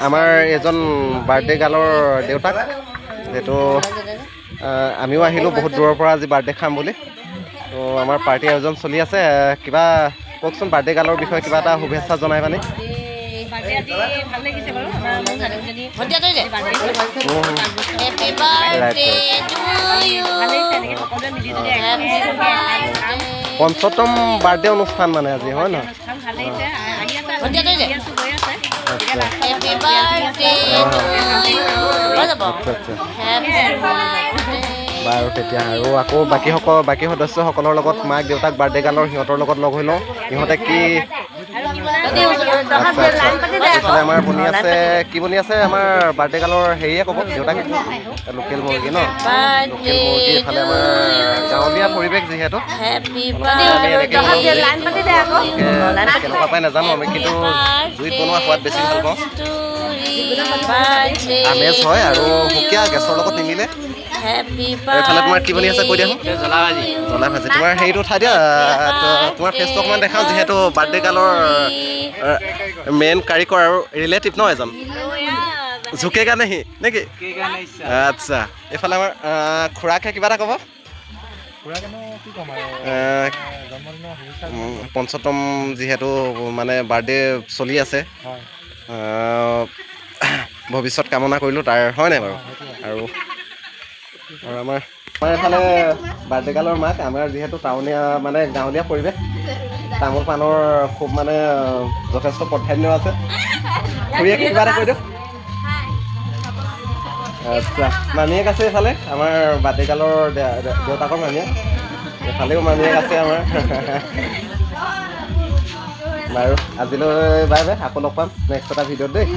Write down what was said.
আমাৰ এজন বাৰ্থডে গাৰ্লৰ দেউতাক যিহেতু আমিও আহিলোঁ বহুত দূৰৰ পৰা আজি বাৰ্থডে খাম বুলি। তো আমাৰ পাৰ্টি আয়োজন চলি আছে। কিবা কওকচোন বাৰ্থডে গাৰ্লৰ বিষয়ে কিবা এটা শুভেচ্ছা জনাই মানে। পঞ্চতম বাৰ্থডে অনুষ্ঠান মানে আজি হয় নহয়? বাৰু তেতিয়া আৰু আকৌ বাকী সদস্যসকলৰ লগত মাক দেউতাক বাৰ্থডে গাৰ্লৰ সিহঁতৰ লগত লগ হৈ লওঁ। সিহঁতে কি এইফালে আমাৰ বনি আছে কি বনি আছে আমাৰ বাৰ্থডে গাৰ্লৰ হেৰিয়ে ক'ব দেউতাকে লোকেল মুৰ্গী ন লোকেল মুৰ্গী এইফালে আমাৰ গাঁৱলীয়া পৰিৱেশ যিহেতু কেনেকুৱা পাই নাজানো আমি কিন্তু জুইত বনোৱা সোৱাদ বেছি ভাল পাওঁ। আমেজ হয় আৰু সুকীয়া গেছৰ লগত নিমিলে। এইফালে তোমাৰ কি বনি আছে কৈ দিয়া জ্বলা ভাজি তোমাৰ হেৰিটো উঠাই দিয়া তোমাৰ ফেচটো অকণমান দেখাওঁ যিহেতু বাৰ্থডে গাৰ্লৰ মেইন কাৰিকৰ আৰু ৰিলেটিভ ন এজন ঝুকেগা নেহি নেকি আচ্ছা এইফালে আমাৰ খুৰাকে কিবা এটা ক'ব। পঞ্চতম যিহেতু মানে বাৰ্থডে চলি আছে ভৱিষ্যত কামনা কৰিলোঁ তাৰ হয় নাই বাৰু আৰু আমাৰ এইফালে বাৰ্থডে গাৰ্লৰ মাক আমাৰ যিহেতু টাউনীয়া মানে গাঁৱলীয়া পৰিৱেশ তামোল পাণৰ খুব মানে যথেষ্ট প্ৰাধান্য আছে। খুৰীয়েকে কিবা এটা কৈ দিয়ক। আচ্ছা মামীয়েক আছে এইফালে আমাৰ বাৰ্থডে গাৰ্লৰ দেউতাকৰ মামীয়েক এইফালেও মামীয়েক আছে আমাৰ বাৰু আজিলৈ বাই বাই আকৌ লগ পাম নেক্সট এটা ভিডিঅ'ত দেই।